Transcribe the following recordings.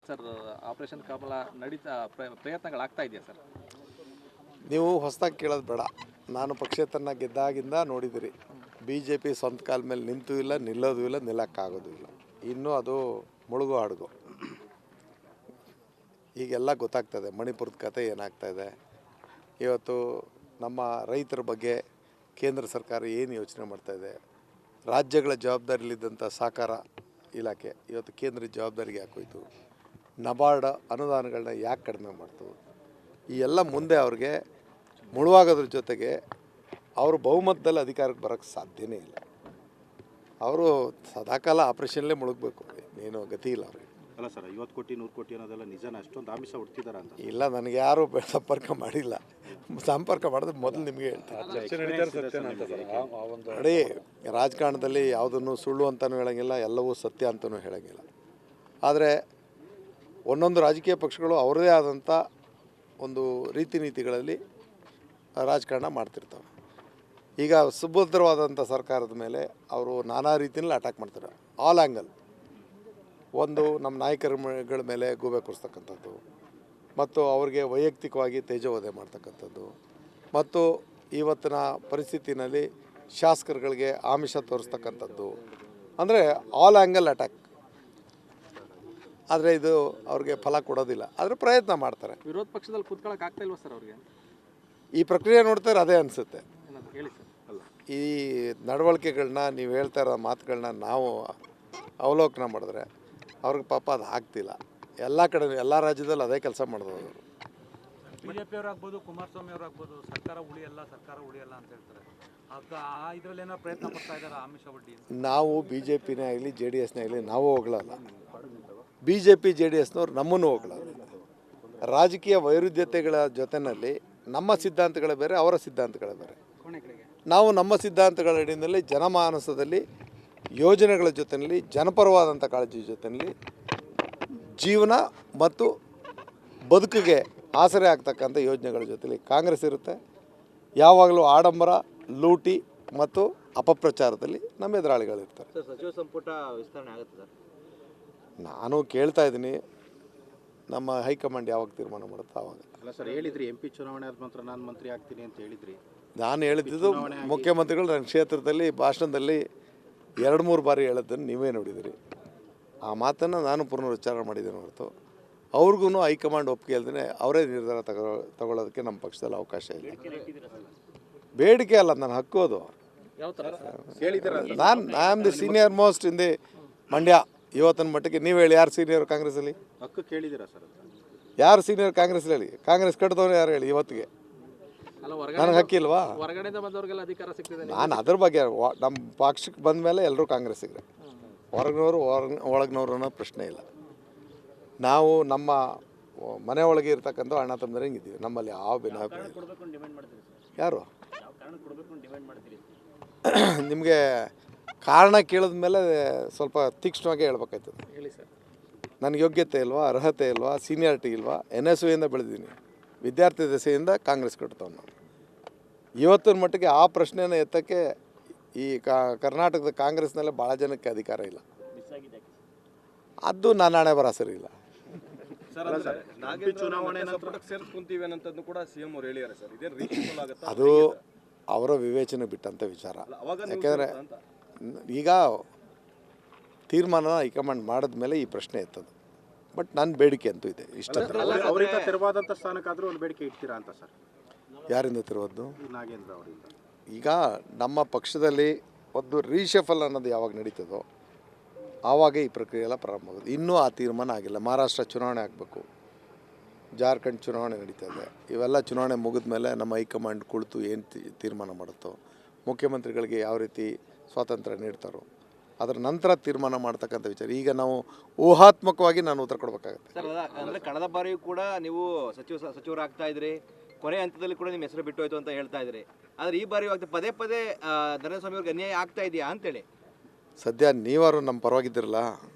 Sir operation ಕಮಲ ನಡೀತಾ ಪ್ರಯತ್ನಗಳಾಗ್ತಾ ಇದೆಯಾ sir? ನೀವು ಹೊಸದಾಗಿ ಕೇಳೋದು ಬೇಡ. ನಾನು ಪಕ್ಷೇತರನ ಗೆದ್ದಾಗಿಂದ ನೋಡಿದಿರಿ, BJP ಸ್ವಂತ ಕಾಲ ಮೇಲೆ ನಿಂತೂ ಇಲ್ಲ, ನಿಲ್ಲೋದು ಇಲ್ಲ, ನಿಲ್ಲಕ್ಕಾಗೋದು ಇಲ್ಲ. ಇನ್ನೂ ಅದು ಮುಳುಗು ಹಡಗು. ಈಗೆಲ್ಲ ಗೊತ್ತಾಗ್ತದೆ ಮಣಿಪುರದ ಕತೆ ಏನಾಗ್ತಾಯಿದೆ. ಇವತ್ತು ನಮ್ಮ ರೈತರ ಬಗ್ಗೆ ಕೇಂದ್ರ ಸರ್ಕಾರ ಏನು ಯೋಚನೆ ಮಾಡ್ತಾಯಿದೆ, ರಾಜ್ಯಗಳ ಜವಾಬ್ದಾರಿಯಲ್ಲಿದ್ದಂಥ ಸಹಕಾರ ಇಲಾಖೆ ಇವತ್ತು ಕೇಂದ್ರ ಜವಾಬ್ದಾರಿಗೆ ಹಾಕೋಯ್ತು, ನಬಾರ್ಡ್ ಅನುದಾನಗಳನ್ನ ಯಾಕೆ ಕಡಿಮೆ ಮಾಡ್ತು, ಈ ಎಲ್ಲ ಮುಂದೆ ಅವ್ರಿಗೆ ಮುಳುವಾಗೋದ್ರ ಜೊತೆಗೆ ಅವರು ಬಹುಮತದಲ್ಲಿ ಅಧಿಕಾರಕ್ಕೆ ಬರೋಕ್ಕೆ ಸಾಧ್ಯನೇ ಇಲ್ಲ. ಅವರು ಸದಾಕಾಲ ಆಪ್ರೇಷನ್ಲೇ ಮುಳುಗಬೇಕು, ಏನು ಗತಿ ಇಲ್ಲ ಅವ್ರಿಗೆ. ಅಲ್ಲ ಸರ್, 50 ಕೋಟಿ 100 ಕೋಟಿ ಅನ್ನೋದೆಲ್ಲ ನಿಜನ? ಅಷ್ಟೊಂದು ಆಮಿಷ ಹುಡ್ತಿದಾರ ಅಂತ? ಇಲ್ಲ, ನನಗೆ ಯಾರು ಸಂಪರ್ಕ ಮಾಡಿಲ್ಲ. ಸಂಪರ್ಕ ಮಾಡಿದ್ರೆ ಮೊದಲು ನಿಮಗೆ ಹೇಳ್ತಾರೆ. ನೋಡಿ, ರಾಜಕಾರಣದಲ್ಲಿ ಯಾವುದನ್ನು ಸುಳ್ಳು ಅಂತಲೂ ಹೇಳೋಂಗಿಲ್ಲ, ಎಲ್ಲವೂ ಸತ್ಯ ಅಂತಲೂ ಹೇಳೋಂಗಿಲ್ಲ. ಆದರೆ ಒಂದೊಂದು ರಾಜಕೀಯ ಪಕ್ಷಗಳು ಅವರದೇ ಆದಂಥ ಒಂದು ರೀತಿ ನೀತಿಗಳಲ್ಲಿ ರಾಜಕಾರಣ ಮಾಡ್ತಿರ್ತವೆ. ಈಗ ಸುಭದ್ರವಾದಂಥ ಸರ್ಕಾರದ ಮೇಲೆ ಅವರು ನಾನಾ ರೀತಿಯಲ್ಲಿ ಅಟ್ಯಾಕ್ ಮಾಡ್ತಾರೆ. All angle. ಒಂದು ನಮ್ಮ ನಾಯಕರುಗಳ ಮೇಲೆ ಗೂಬೆ ಕೂರಿಸ್ತಕ್ಕಂಥದ್ದು, ಮತ್ತು ಅವ್ರಿಗೆ ವೈಯಕ್ತಿಕವಾಗಿ ತೇಜೋವಧೆ ಮಾಡ್ತಕ್ಕಂಥದ್ದು, ಮತ್ತು ಇವತ್ತಿನ ಪರಿಸ್ಥಿತಿನಲ್ಲಿ ಶಾಸಕರುಗಳಿಗೆ ಆಮಿಷ ತೋರಿಸ್ತಕ್ಕಂಥದ್ದು, ಅಂದರೆ ಆಲ್ ಆ್ಯಂಗಲ್ ಅಟ್ಯಾಕ್. ಆದರೆ ಇದು ಅವ್ರಿಗೆ ಫಲ ಕೊಡೋದಿಲ್ಲ. ಆದರೆ ಪ್ರಯತ್ನ ಮಾಡ್ತಾರೆ. ವಿರೋಧ ಪಕ್ಷದಲ್ಲಿ ಕೂತ್ಕೊಳ್ಳೋಕೆ ಆಗ್ತಾ ಇಲ್ವಾ ಸರ್ ಅವ್ರಿಗೆ? ಈ ಪ್ರಕ್ರಿಯೆ ನೋಡ್ತಾರೆ ಅದೇ ಅನಿಸುತ್ತೆ. ಹೇಳಿ ಸರ್. ಅಲ್ಲ, ಈ ನಡವಳಿಕೆಗಳನ್ನ, ನೀವು ಹೇಳ್ತಾ ಇರೋ ಮಾತುಗಳನ್ನ ನಾವು ಅವಲೋಕನ ಮಾಡಿದ್ರೆ ಅವ್ರಿಗೆ ಪಾಪ ಅದು ಆಗ್ತಿಲ್ಲ. ಎಲ್ಲ ಕಡೆ, ಎಲ್ಲ ರಾಜ್ಯದಲ್ಲಿ ಅದೇ ಕೆಲಸ ಮಾಡಿದವರು. BJP ಅವರಾಗ್ಬೋದು, ಕುಮಾರಸ್ವಾಮಿ ಅವರಾಗ್ಬೋದು, ಸರ್ಕಾರ ಉಳಿಯಲ್ಲ ಅಂತ ಹೇಳ್ತಾರೆ. ಇದರಲ್ಲಿ ಏನೋ ಪ್ರಯತ್ನ ಪಡ್ತಾ ಇದ್ದಾರೆ ಆಮಿಷ ಒಡ್ಡಿ. ನಾವು BJPನೇ ಆಗಲಿ JDSನೇ ಆಗಲಿ ನಾವು ಹೋಗ್ಲಲ್ಲ. BJP JDSನವ್ರು ನಮ್ಮನ್ನು ಹೋಗ್ಲಲ್ಲ. ರಾಜಕೀಯ ವೈರುಧ್ಯತೆಗಳ ಜೊತೆಯಲ್ಲಿ ನಮ್ಮ ಸಿದ್ಧಾಂತಗಳೇ ಬೇರೆ, ಅವರ ಸಿದ್ಧಾಂತಗಳೇ ಬೇರೆ. ನಾವು ನಮ್ಮ ಸಿದ್ಧಾಂತಗಳ ಅಡಿಯಲ್ಲಿ ಜನಮಾನಸದಲ್ಲಿ ಯೋಜನೆಗಳ ಜೊತೆಯಲ್ಲಿ ಜನಪರವಾದಂಥ ಕಾಳಜಿ ಜೊತೆಯಲ್ಲಿ ಜೀವನ ಮತ್ತು ಬದುಕಿಗೆ ಆಸರೆ ಆಗ್ತಕ್ಕಂಥ ಯೋಜನೆಗಳ ಜೊತೆಲಿ ಕಾಂಗ್ರೆಸ್ ಇರುತ್ತೆ. ಯಾವಾಗಲೂ ಆಡಂಬರ, ಲೂಟಿ ಮತ್ತು ಅಪಪ್ರಚಾರದಲ್ಲಿ ನಮ್ಮ ಎದುರಾಳಿಗಳಿರ್ತಾರೆ. ಸಚಿವ ಸಂಪುಟ ವಿಸ್ತರಣೆ ಆಗುತ್ತೆ ಸರ್? ನಾನು ಕೇಳ್ತಾ ಇದ್ದೀನಿ, ನಮ್ಮ ಹೈಕಮಾಂಡ್ ಯಾವಾಗ ತೀರ್ಮಾನ ಮಾಡುತ್ತೋ ಆವಾಗ. ಅಲ್ಲ ಸರ್, ಹೇಳಿದ್ರಿ MP ಚುನಾವಣೆ ಆದ ನಂತರ ನಾನು ಮಂತ್ರಿ ಆಗ್ತೀನಿ ಅಂತ ಹೇಳಿದ್ರಿ. ನಾನು ಹೇಳಿದ್ದು ಮುಖ್ಯಮಂತ್ರಿಗಳು ನನ್ನ ಕ್ಷೇತ್ರದಲ್ಲಿ ಭಾಷಣದಲ್ಲಿ 2-3 ಬಾರಿ ಹೇಳೋದನ್ನು ನೀವೇ ನೋಡಿದಿರಿ. ಆ ಮಾತನ್ನು ನಾನು ಪುನರುಚ್ಚಾರ ಮಾಡಿದ್ದೀನಿ ಹೊರತು ಅವ್ರಿಗೂ ಹೈಕಮಾಂಡ್ ಒಪ್ಪಿಗೆ ಇಲ್ಲದೇ ಅವರೇ ನಿರ್ಧಾರ ತಗೊಳ್ಳೋದಕ್ಕೆ ನಮ್ಮ ಪಕ್ಷದಲ್ಲಿ ಅವಕಾಶ ಇಲ್ಲ. ಬೇಡಿಕೆ ಅಲ್ಲ, ನನ್ನ ಹಕ್ಕು ಅದು. ನಾನು I am the senior most in the Mandya. ಇವತ್ತಿನ ಮಟ್ಟಿಗೆ ನೀವು ಹೇಳಿ, ಯಾರು ಸೀನಿಯರ್ ಕಾಂಗ್ರೆಸ್ಸಲ್ಲಿ? ಹಕ್ಕು ಕೇಳಿದ್ದೀರಾ ಸರ್? ಯಾರು ಸೀನಿಯರ್ ಕಾಂಗ್ರೆಸ್ಸಲ್ಲಿ ಹೇಳಿ? ಕಾಂಗ್ರೆಸ್ ಕಟ್ಟಿದವನು ಯಾರು ಹೇಳಿ ಇವತ್ತಿಗೆ? ನನಗೆ ಹಕ್ಕಿಲ್ವಾ? ಹೊರಗಡೆಯಿಂದ ಬಂದವರಿಗೆಲ್ಲ ಅಧಿಕಾರ ಸಿಗ್ತಿದೆ. ನಾನು ಅದ್ರ ಬಗ್ಗೆ, ನಮ್ಮ ಪಕ್ಷಕ್ಕೆ ಬಂದ ಮೇಲೆ ಎಲ್ಲರೂ ಕಾಂಗ್ರೆಸ್ಸಿಗೆ, ಹೊರಗಿನವರು ಒಳಗಿನವರು ಅನ್ನೋ ಪ್ರಶ್ನೆ ಇಲ್ಲ. ನಾವು ನಮ್ಮ ಮನೆ ಒಳಗೆ ಇರ್ತಕ್ಕಂಥ ಅಣ್ಣ ತಮ್ಮಂದಿರಂಗೆ ಇದ್ದೀವಿ. ನಮ್ಮಲ್ಲಿ ಯಾವ ಭಿನ್ನಾಭಿಪ್ರಾಯ. ಯಾರು ನಿಮಗೆ ಕಾರಣ ಕೇಳಿದ ಮೇಲೆ ಸ್ವಲ್ಪ ತೀಕ್ಷ್ಣವಾಗಿ ಹೇಳ್ಬೇಕಾಯ್ತದೆ. ಹೇಳಿ ಸರ್. ನನಗೆ ಯೋಗ್ಯತೆ ಇಲ್ವಾ, ಅರ್ಹತೆ ಇಲ್ವಾ, ಸೀನಿಯಾರಿಟಿ ಇಲ್ವಾ? NSUಯಿಂದ ಬೆಳೆದೀನಿ, ವಿದ್ಯಾರ್ಥಿ ದಶೆಯಿಂದ ಕಾಂಗ್ರೆಸ್ ಕಟ್ತವ್ ನಾವು. ಇವತ್ತಿನ ಮಟ್ಟಿಗೆ ಆ ಪ್ರಶ್ನೆಯನ್ನು ಎತ್ತಕ್ಕೆ ಈ ಕರ್ನಾಟಕದ ಕಾಂಗ್ರೆಸ್ನಲ್ಲೇ ಭಾಳ ಜನಕ್ಕೆ ಅಧಿಕಾರ ಇಲ್ಲ. ಅದು ನನ್ನ ಹಣೆ ಬರ ಸರಿ ಇಲ್ಲ. ಅದು ಅವರ ವಿವೇಚನೆ ಬಿಟ್ಟಂಥ ವಿಚಾರ. ಯಾಕೆಂದರೆ ಈಗ ತೀರ್ಮಾನ ಹೈಕಮಾಂಡ್ ಮಾಡಿದ ಮೇಲೆ ಈ ಪ್ರಶ್ನೆ ಎತ್ತದು. ಬಟ್ ನನ್ನ ಬೇಡಿಕೆ ಅಂತೂ ಇದೆ. ಇಷ್ಟ ಅವರಿಂದ ತೆರವಾದಂಥ ಸ್ಥಾನಕ್ಕಾದರೂ ಒಂದು ಬೇಡಿಕೆ ಇಡ್ತೀರಾ ಅಂತ ಸರ್? ಯಾರಿಂದ ತೆರವದ್ದು? ನಾಗೇಂದ್ರ ಅವರಿಂದ. ಈಗ ನಮ್ಮ ಪಕ್ಷದಲ್ಲಿ ಒಂದು ರೀಶಫಲ್ ಅನ್ನೋದು ಯಾವಾಗ ನಡೀತದೋ ಆವಾಗ ಈ ಪ್ರಕ್ರಿಯೆ ಎಲ್ಲ ಪ್ರಾರಂಭ ಆಗೋದು. ಇನ್ನೂ ಆ ತೀರ್ಮಾನ ಆಗಿಲ್ಲ. ಮಹಾರಾಷ್ಟ್ರ ಚುನಾವಣೆ ಆಗಬೇಕು, ಜಾರ್ಖಂಡ್ ಚುನಾವಣೆ ನಡೀತದೆ. ಇವೆಲ್ಲ ಚುನಾವಣೆ ಮುಗಿದ ಮೇಲೆ ನಮ್ಮ ಹೈಕಮಾಂಡ್ ಕುಳಿತು ಏನು ತೀರ್ಮಾನ ಮಾಡುತ್ತೋ, ಮುಖ್ಯಮಂತ್ರಿಗಳಿಗೆ ಯಾವ ರೀತಿ ಸ್ವಾತಂತ್ರ್ಯ ನೀಡ್ತಾರೋ ಅದರ ನಂತರ ತೀರ್ಮಾನ ಮಾಡ್ತಕ್ಕಂಥ ವಿಚಾರ. ಈಗ ನಾವು ಊಹಾತ್ಮಕವಾಗಿ ನಾನು ಉತ್ತರ ಕೊಡಬೇಕಾಗುತ್ತೆ. ಸರ್, ಅಂದರೆ ಕಳೆದ ಬಾರಿಯೂ ಕೂಡ ನೀವು ಸಚಿವರಾಗ್ತಾ ಇದ್ರಿ, ಕೊನೆ ಹಂತದಲ್ಲಿ ಕೂಡ ನಿಮ್ಮ ಹೆಸರು ಬಿಟ್ಟು ಹೋಯ್ತು ಅಂತ ಹೇಳ್ತಾ ಇದ್ರಿ. ಆದರೆ ಈ ಬಾರಿ ಪದೇ ಪದೇ ನರೇಂದ್ರ ಸ್ವಾಮಿ ಅವ್ರಿಗೆ ಅನ್ಯಾಯ ಆಗ್ತಾ ಇದೆಯಾ ಅಂತೇಳಿ ಸದ್ಯ ನೀವಾರು ನಮ್ಮ ಪರವಾಗಿದ್ದಿರಲ್ಲ,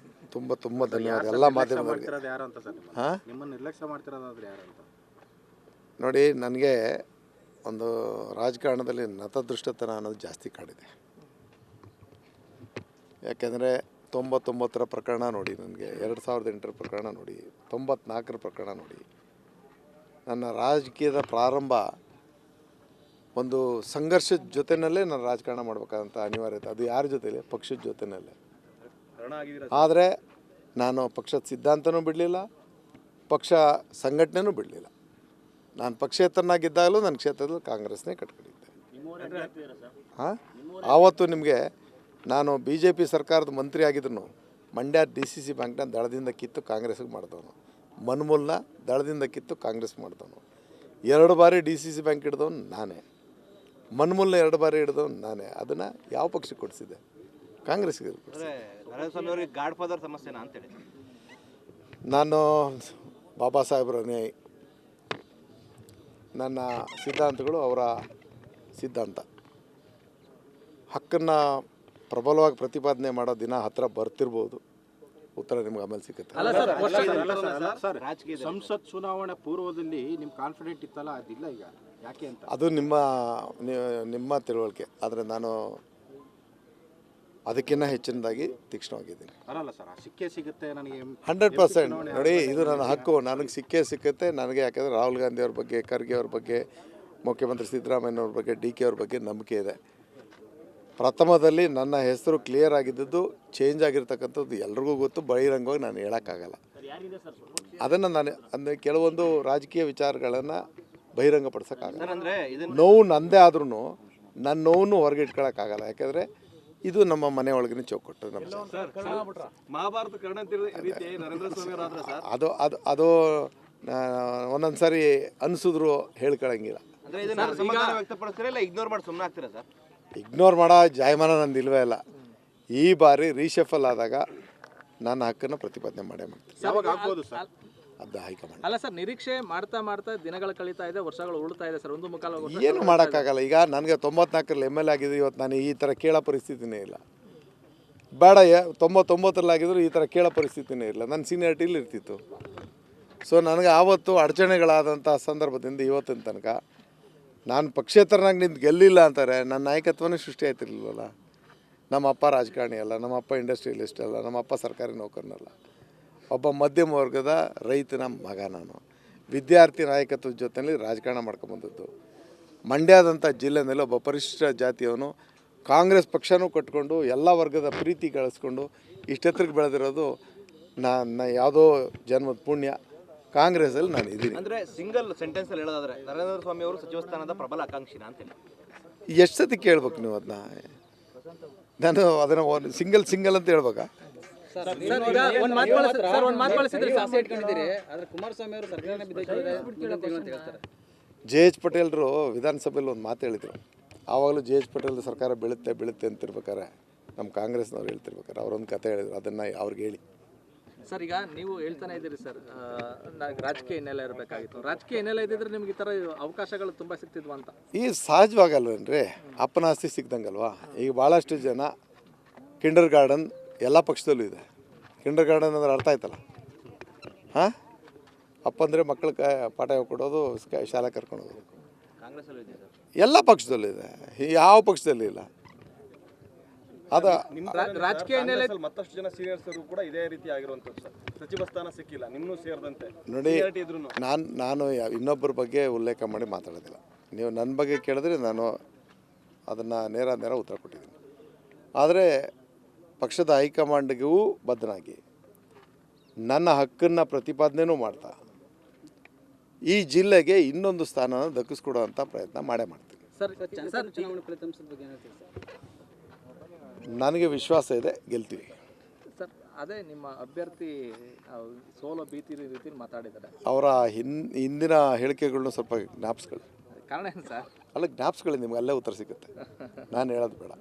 ತುಂಬ ತುಂಬ ಧನ್ಯವಾದ ಎಲ್ಲ ಮಾಧ್ಯಮದವರಿಗೆ. ಯಾರು ಅಂತ ಸರ್? ಹಾಂ, ನಿಮ್ಮನ್ನು ನಿರ್ಲಕ್ಷ್ಯ ಮಾಡ್ತಿರೋದಾದ್ರೆ ಯಾರು ಅಂತ ನೋಡಿ. ನನಗೆ ಒಂದು ರಾಜಕಾರಣದಲ್ಲಿ ನತದೃಷ್ಟತನ ಅನ್ನೋದು ಜಾಸ್ತಿ ಕಾಡಿದೆ. ಯಾಕೆಂದರೆ 99ರ ಪ್ರಕರಣ ನೋಡಿ, ನನಗೆ 2008ರ ಪ್ರಕರಣ ನೋಡಿ, 94ರ ಪ್ರಕರಣ ನೋಡಿ. ನನ್ನ ರಾಜಕೀಯದ ಪ್ರಾರಂಭ ಒಂದು ಸಂಘರ್ಷದ ಜೊತೆಯಲ್ಲೇ ನಾನು ರಾಜಕಾರಣ ಮಾಡಬೇಕಾದಂಥ ಅನಿವಾರ್ಯತೆ. ಅದು ಯಾರ ಜೊತೆಲಿ? ಪಕ್ಷದ ಜೊತೆಯಲ್ಲೇ. ಆದರೆ ನಾನು ಪಕ್ಷದ ಸಿದ್ಧಾಂತನೂ ಬಿಡಲಿಲ್ಲ, ಪಕ್ಷ ಸಂಘಟನೆನೂ ಬಿಡಲಿಲ್ಲ. ನಾನು ಪಕ್ಷೇತರನಾಗಿದ್ದಾಗಲೂ ನನ್ನ ಕ್ಷೇತ್ರದಲ್ಲಿ ಕಾಂಗ್ರೆಸ್ನೇ ಕಟ್ಕೊಂಡಿದ್ದೆ. ಹಾಂ, ಆವತ್ತು ನಿಮಗೆ ನಾನು BJP ಸರ್ಕಾರದ ಮಂತ್ರಿ ಆಗಿದ್ರು ಮಂಡ್ಯ DCC ಬ್ಯಾಂಕ್ನ ದಳದಿಂದ ಕಿತ್ತು ಕಾಂಗ್ರೆಸ್ಗೆ ಮಾಡಿದವನು, ಮನ್ಮೂಲ್ನ ದಳದಿಂದ ಕಿತ್ತು ಕಾಂಗ್ರೆಸ್ ಮಾಡಿದವನು, 2 ಬಾರಿ DCC ಬ್ಯಾಂಕ್ ಹಿಡ್ದವನು ನಾನೇ, ಮನ್ಮೂಲ್ನ 2 ಬಾರಿ ಹಿಡ್ದವನು ನಾನೇ. ಅದನ್ನು ಯಾವ ಪಕ್ಷಕ್ಕೆ ಕೊಡಿಸಿದೆ? ಕಾಂಗ್ರೆಸ್ಗೆ. ನರೇಂದ್ರ ಸ್ವಾಮಿ ಅವರಿಗೆ ಗಾಡ್ ಫಾದರ್ ಸಮಸ್ಯೆನಾ ಅಂತೇಳಿ ನಾನು ಬಾಬಾ ಸಾಹೇಬ್ರ ಅನುಯಾಯಿ. ನನ್ನ ಸಿದ್ಧಾಂತಗಳು ಅವರ ಸಿದ್ಧಾಂತ. ಹಕ್ಕನ್ನು ಪ್ರಬಲವಾಗಿ ಪ್ರತಿಪಾದನೆ ಮಾಡೋ ದಿನ ಹತ್ತಿರ ಬರ್ತಿರ್ಬೋದು. ಉತ್ತರ ನಿಮ್ಗೆ ಆಮೇಲೆ ಸಿಗುತ್ತೆ. ಸರ್, ಸಂಸತ್ ಚುನಾವಣೆ ಪೂರ್ವದಲ್ಲಿ ನಿಮ್ಮ ಕಾನ್ಫಿಡೆಂಟ್ ಇತ್ತಲ್ಲ, ಅದಿಲ್ಲ ಈಗ, ಯಾಕೆ ಅಂತ? ಅದು ನಿಮ್ಮ ತಿಳುವಳಿಕೆ. ಆದರೆ ನಾನು ಅದಕ್ಕಿಂತ ಹೆಚ್ಚಿನದಾಗಿ ತೀಕ್ಷ್ಣವಾಗಿದ್ದೀನಿ. ಬರಲ್ಲ ಸರ್, ಸಿಕ್ಕೇ ಸಿಗುತ್ತೆ ನನಗೆ 100%. ನೋಡಿ, ಇದು ನನ್ನ ಹಕ್ಕು, ನನಗೆ ಸಿಕ್ಕೇ ನನಗೆ. ಯಾಕೆಂದರೆ ರಾಹುಲ್ ಗಾಂಧಿ ಅವ್ರ ಬಗ್ಗೆ, ಖರ್ಗೆ ಅವ್ರ ಬಗ್ಗೆ, ಮುಖ್ಯಮಂತ್ರಿ ಸಿದ್ದರಾಮಯ್ಯವ್ರ ಬಗ್ಗೆ, DK ಅವ್ರ ಬಗ್ಗೆ ನಂಬಿಕೆ ಇದೆ. ಪ್ರಥಮದಲ್ಲಿ ನನ್ನ ಹೆಸರು ಕ್ಲಿಯರ್ ಆಗಿದ್ದದ್ದು, ಚೇಂಜ್ ಆಗಿರ್ತಕ್ಕಂಥದ್ದು ಎಲ್ರಿಗೂ ಗೊತ್ತು. ಬಹಿರಂಗವಾಗಿ ನಾನು ಹೇಳೋಕ್ಕಾಗಲ್ಲ. ಅದನ್ನು ಅಂದರೆ ಕೆಲವೊಂದು ರಾಜಕೀಯ ವಿಚಾರಗಳನ್ನು ಬಹಿರಂಗಪಡಿಸೋಕ್ಕಾಗಲ್ಲ. ನೋವು ನಂದೇ ಆದ್ರೂ ನನ್ನ ನೋವನ್ನು ಹೊರಗೆ ಇಟ್ಕೊಳ್ಳೋಕ್ಕಾಗಲ್ಲ. ಯಾಕೆಂದರೆ ಇದು ನಮ್ಮ ಮನೆ ಒಳಗಿನ ಚೌಕಟ್ಟು. ಮಹಾಭಾರತ ಕರ್ಣ ರೀತಿ ನರೇಂದ್ರ ಸ್ವಾಮಿ ಅವರಾದ್ರೆ ಸರ್, ಅದು ಒಂದೊಂದು ಸಾರಿ ಅನಿಸಿದ್ರು ಹೇಳ್ಕೊಳಂಗಿಲ್ಲ. ಅಂದ್ರೆ ಇದನ್ನ ಅಸಮಾಧಾನ ವ್ಯಕ್ತಪಡಿಸ್ತೀರಾ ಇಲ್ಲ ಇಗ್ನೋರ್ ಮಾಡಿ ಸುಮ್ಮನೆ ಆಗ್ತೀರಾ ಸರ್? ಇಗ್ನೋರ್ ಮಾಡೋ ಜಾಯಮಾನ ನಂದು ಇಲ್ವೇ ಇಲ್ಲ. ಈ ಬಾರಿ ರೀಶಫಲ್ ಆದಾಗ ನನ್ನ ಹಕ್ಕನ್ನು ಪ್ರತಿಪಾದನೆ ಮಾಡೇ ಮಾಡ್ತೀನಿ. ಯಾವಾಗ ಆಗ್ಬೋದು ಸರ್? ಅದು ಹೈಕಮಾಂಡ್. ಅಲ್ಲ ಸರ್, ನಿರೀಕ್ಷೆ ಮಾಡ್ತಾ ದಿನಗಳು ಕಳೀತಾ ಇದೆ, ವರ್ಷಗಳು ಉಳ್ತಾ ಇದೆ ಸರ್. 1.25 ವರ್ಷ ಏನು ಮಾಡೋಕ್ಕಾಗಲ್ಲ. ಈಗ ನನಗೆ 94ರಲ್ಲಿ MLA ಆಗಿದೆ, ಇವತ್ತು ನಾನು ಈ ಥರ ಕೇಳೋ ಪರಿಸ್ಥಿತಿನೇ ಇಲ್ಲ. ಬೇಡ, 99ರಲ್ಲಿ ಆಗಿದ್ರು ಈ ಥರ ಕೇಳೋ ಪರಿಸ್ಥಿತಿನೇ ಇಲ್ಲ. ನನ್ನ ಸೀನಿಯಾರಿಟಿಲಿ ಇರ್ತಿತ್ತು. ಸೊ ನನಗೆ ಆವತ್ತು ಅಡಚಣೆಗಳಾದಂಥ ಸಂದರ್ಭದಿಂದ ಇವತ್ತಿನ ತನಕ ನಾನು ಪಕ್ಷೇತರನಾಗಿ ನಿಂತು ಗೆಲ್ಲಿಲ್ಲ ಅಂತಾರೆ. ನನ್ನ ನಾಯಕತ್ವನೇ ಸೃಷ್ಟಿ ಆಯ್ತಿರ್ಲಿಲ್ವಲ್ಲ. ನಮ್ಮ ಅಪ್ಪ ರಾಜಕಾರಣಿ ಅಲ್ಲ, ನಮ್ಮ ಅಪ್ಪ ಇಂಡಸ್ಟ್ರಿಯಲಿಸ್ಟ್ ಅಲ್ಲ, ನಮ್ಮ ಅಪ್ಪ ಸರ್ಕಾರಿ ನೌಕರನಲ್ಲ. ಒಬ್ಬ ಮಧ್ಯಮ ವರ್ಗದ ರೈತನ ಮಗ ನಾನು. ವಿದ್ಯಾರ್ಥಿ ನಾಯಕತ್ವದ ಜೊತೆಯಲ್ಲಿ ರಾಜಕಾರಣ ಮಾಡ್ಕೊಂಬಂದದ್ದು. ಮಂಡ್ಯದಂಥ ಜಿಲ್ಲೆಯಲ್ಲಿ ಒಬ್ಬ ಪರಿಶಿಷ್ಟ ಜಾತಿಯವನು ಕಾಂಗ್ರೆಸ್ ಪಕ್ಷನೂ ಕಟ್ಕೊಂಡು ಎಲ್ಲ ವರ್ಗದ ಪ್ರೀತಿ ಗಳಿಸ್ಕೊಂಡು ಇಷ್ಟೆತ್ತರಿಗೆ ಬೆಳೆದಿರೋದು ನನ್ನ ಯಾವುದೋ ಜನ್ಮದ ಪುಣ್ಯ. ಕಾಂಗ್ರೆಸ್ಸಲ್ಲಿ ನಾನು ಇದ್ದೀನಿ. ಅಂದ್ರೆ ಸಿಂಗಲ್ ಸೆಂಟೆನ್ಸ್ ಅಲ್ಲಿ ಹೇಳೋದಾದ್ರೆ ನರೇಂದ್ರ ಸ್ವಾಮಿ ಅವರು ಸಚಿವ ಸ್ಥಾನದ ಪ್ರಬಲ ಆಕಾಂಕ್ಷಿನಾ ಅಂತೇಳಿ ಎಷ್ಟು ಸತಿ ಕೇಳ್ಬೇಕು ನೀವು ಅದನ್ನ? ನಾನು ಅದನ್ನು ಸಿಂಗಲ್ ಅಂತ ಹೇಳ್ಬೇಕಾ? JH ಪಟೇಲ್ರು ವಿಧಾನಸಭೆಯಲ್ಲಿ ಒಂದು ಮಾತು ಹೇಳಿದರು. ಆವಾಗಲೂ JH ಪಟೇಲ್ ಸರ್ಕಾರ ಬೀಳುತ್ತೆ ಅಂತಿರ್ಬೇಕಾರೆ ನಮ್ಮ ಕಾಂಗ್ರೆಸ್ನವ್ರು ಹೇಳ್ತಿರ್ಬೇಕಾರೆ ಅವರೊಂದು ಕತೆ ಹೇಳಿದ್ರು. ಅದನ್ನು ಅವ್ರಿಗೆ ಹೇಳಿ ಸರ್. ಈಗ ನೀವು ಹೇಳ್ತಾನೆ ಇದ್ದೀರಿ ಸರ್, ರಾಜಕೀಯ ಹಿನ್ನೆಲೆ ಇರಬೇಕಾಗಿತ್ತು. ರಾಜಕೀಯ ಹಿನ್ನೆಲೆ ಇದ್ದಿದ್ರೆ ನಿಮ್ಗೆ ಈ ಥರ ಅವಕಾಶಗಳು ತುಂಬ ಸಿಗ್ತಿದ್ವು ಅಂತ. ಈ ಸಹಜವಾಗಲ್ವೇನ್ರಿ? ಅಪ್ಪನ ಆಸ್ತಿ ಸಿಗ್ದಂಗಲ್ವಾ? ಈಗ ಭಾಳಷ್ಟು ಜನ ಕಿಂಡರ್ ಗಾರ್ಡನ್ ಎಲ್ಲ ಪಕ್ಷದಲ್ಲೂ ಇದೆ. ಕಿಂಡರ್ ಗಾರ್ಡನ್ ಅಂದ್ರೆ ಅರ್ಥ ಆಯ್ತಲ್ಲ? ಹಾಂ, ಅಪ್ಪ ಅಂದರೆ ಮಕ್ಕಳಿಗೆ ಪಾಠ ಕೊಡೋದು, ಶಾಲೆ ಕರ್ಕೊಂಡು ಹೋಗೋದು. ಕಾಂಗ್ರೆಸ್ಸಲ್ಲೂ ಇದೆ ಸರ್, ಎಲ್ಲ ಪಕ್ಷದಲ್ಲೂ ಇದೆ. ಯಾವ ಪಕ್ಷದಲ್ಲಿ ಇಲ್ಲ. ಅದ ರಾಜಕೀಯ ಹಿನ್ನೆಲೆ ಮತ್ತಷ್ಟು ಜನ ಸೀನಿಯರ್ಸ್ ಕೂಡ ಇದೇ ರೀತಿ ಆಗಿರುವಂಥದ್ದು ಸರ್. ಸಚಿವ ಸ್ಥಾನ ಸಿಕ್ಕಿಲ್ಲ, ನಿಮ್ಮನ್ನು ಸೇರಿದಂತೆ. ನೋಡಿ, ನಾನು ಇನ್ನೊಬ್ಬರ ಬಗ್ಗೆ ಉಲ್ಲೇಖ ಮಾಡಿ ಮಾತಾಡೋದಿಲ್ಲ. ನೀವು ನನ್ನ ಬಗ್ಗೆ ಕೇಳಿದ್ರೆ ನಾನು ಅದನ್ನು ನೇರ ಉತ್ತರ ಕೊಟ್ಟಿದ್ದೀನಿ. ಆದರೆ ಪಕ್ಷದ ಹೈಕಮಾಂಡ್ಗೂ ಬದ್ಧನಾಗಿ ನನ್ನ ಹಕ್ಕನ್ನು ಪ್ರತಿಪಾದನೆಯೂ ಮಾಡ್ತಾ ಈ ಜಿಲ್ಲೆಗೆ ಇನ್ನೊಂದು ಸ್ಥಾನನ ದಕ್ಕಿಸ್ಕೊಡುವಂಥ ಪ್ರಯತ್ನ ಮಾಡೇ ಮಾಡ್ತೀನಿ. ಸರ್, ಚುನಾವಣೆ ಫಲಿತಾಂಶದ ಬಗ್ಗೆ ನನಗೆ ವಿಶ್ವಾಸ ಇದೆ, ಗೆಲ್ತೀವಿ ಸರ್. ಅದೇ ನಿಮ್ಮ ಅಭ್ಯರ್ಥಿ ಸೋಲೋ ಭೀತಿ ರೀತಿ ಮಾತಾಡಿದ್ದಾರೆ. ಅವರ ಹಿಂದಿನ ಹೇಳಿಕೆಗಳನ್ನ ಸ್ವಲ್ಪ ಜ್ಞಾಪಿಸ್ಕೊಳ್ಳಿ. ಕಾರಣ ಏನು ಸರ್? ಅಲ್ಲ, ಜ್ಞಾಪಿಸ್ಕೊಳ್ಳಿ, ನಿಮ್ಗೆ ಅಲ್ಲೇ ಉತ್ತರ ಸಿಗುತ್ತೆ. ನಾನು ಹೇಳೋದು ಬೇಡ.